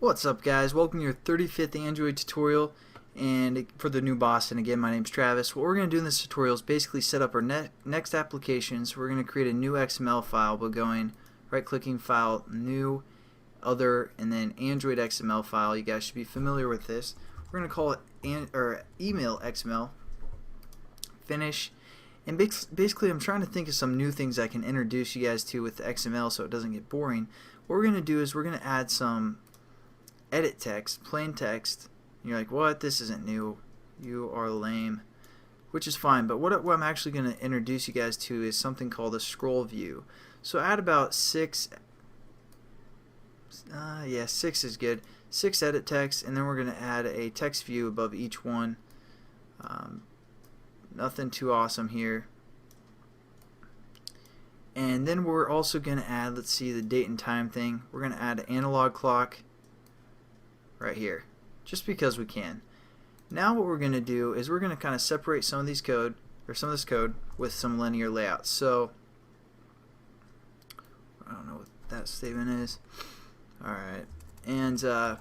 What's up, guys? Welcome to your 35th Android tutorial and for the new boss. And again, my name's Travis. What we're going to do in this tutorial is basically set up our next application. So we're going to create a new XML file by going right-clicking, File, New, Other, and then Android XML file. You guys should be familiar with this. We're going to call it Email XML. Finish. And basically, I'm trying to think of some new things I can introduce you guys to with the XML so it doesn't get boring. What we're going to do is we're going to add some edit text, plain text. You're like, what? This isn't new. You are lame. Which is fine, but what I'm actually going to introduce you guys to is something called a ScrollView. So add about 6 is good. 6 edit text, and then we're going to add a text view above each one. Nothing too awesome here. And then we're also going to add, let's see, the date and time thing. We're going to add an analog clock right here, just because we can. Now what we're going to do is we're going to kind of separate some of this code with some linear layouts. So I don't know what that statement is. Alright, and so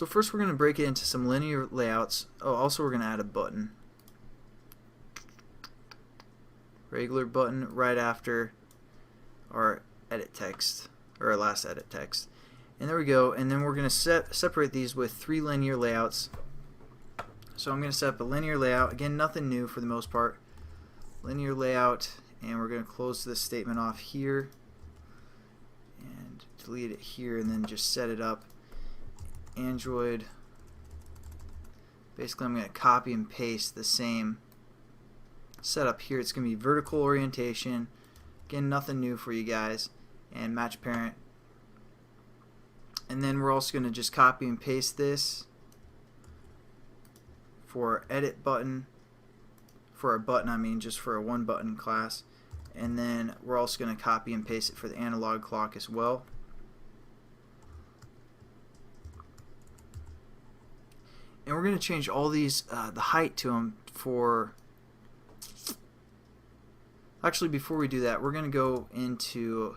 first we're going to break it into some linear layouts. Oh, also we're going to add a button, regular button right after our edit text, or our last edit text. And there we go, and then we're going to separate these with 3 linear layouts. So I'm going to set up a linear layout. Again, nothing new for the most part. Linear layout, and we're going to close this statement off here and delete it here, and then just set it up. Android. Basically, I'm going to copy and paste the same setup here. It's going to be vertical orientation. Again, nothing new for you guys. And match parent. And then we're also going to just copy and paste this for our edit button, for our button, I mean just for a one button class. And then we're also going to copy and paste it for the analog clock as well. And we're going to change all these, the height to them for, actually before we do that, we're going to go into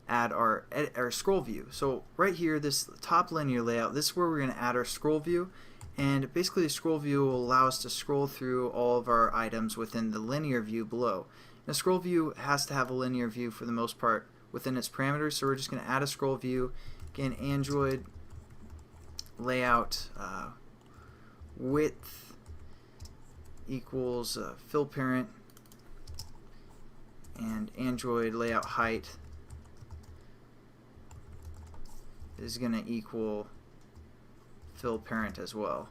add our scroll view. So right here, this top linear layout, this is where we're going to add our scroll view, and basically the scroll view will allow us to scroll through all of our items within the linear view below. Now scroll view has to have a linear view for the most part within its parameters, so we're just going to add a scroll view. Again, Android layout width equals fill parent, and Android layout height is going to equal fill parent as well.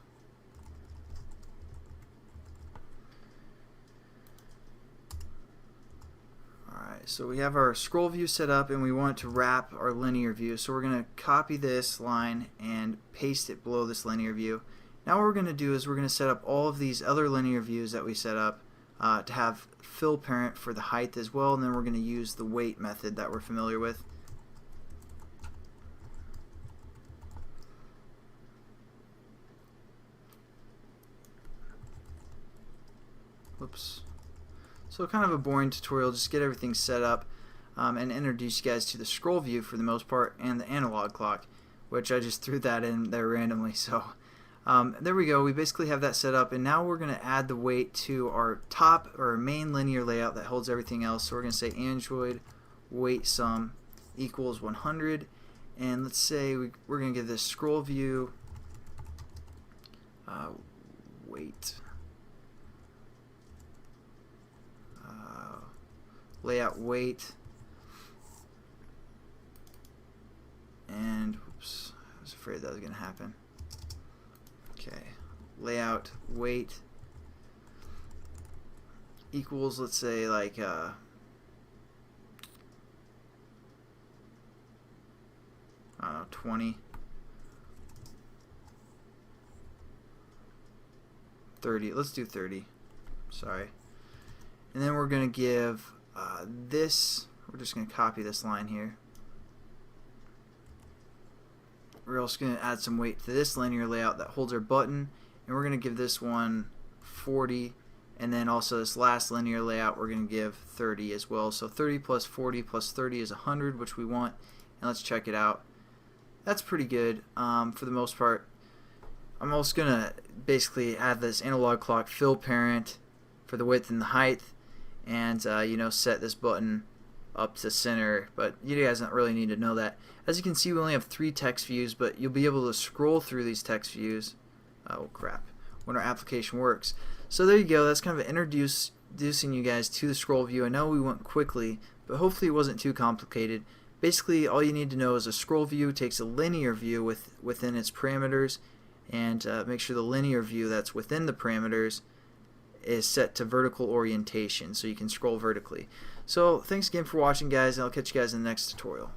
Alright, so we have our scroll view set up, and we want to wrap our linear view. So we're going to copy this line and paste it below this linear view. Now what we're going to do is we're going to set up all of these other linear views that we set up to have fill parent for the height as well, and then we're going to use the weight method that we're familiar with. Whoops. So kind of a boring tutorial, just get everything set up and introduce you guys to the scroll view for the most part, and the analog clock, which I just threw that in there randomly. So there we go, we basically have that set up, and now we're going to add the weight to our top or main linear layout that holds everything else. So we're going to say Android weight sum equals 100, and let's say we're going to give this scroll view weight layout weight, and oops, I was afraid that was going to happen. Okay, layout weight equals, let's say, like I don't know, 20, 30. Let's do 30. Sorry. And then we're going to give this, we're just going to copy this line here. We're also going to add some weight to this linear layout that holds our button, and we're going to give this one 40, and then also this last linear layout we're going to give 30 as well. So 30 plus 40 plus 30 is 100, which we want, and let's check it out. that's pretty good for the most part. I'm also gonna basically have this analog clock fill parent for the width and the height, and you know, set this button up to center, but you guys don't really need to know that. As you can see, we only have 3 text views, but you'll be able to scroll through these text views, oh crap, when our application works. So there you go, that's kind of introducing you guys to the scroll view. I know we went quickly, but hopefully it wasn't too complicated. Basically, all you need to know is a scroll view takes a linear view within its parameters, and make sure the linear view that's within the parameters is set to vertical orientation so you can scroll vertically. So thanks again for watching, guys, and I'll catch you guys in the next tutorial.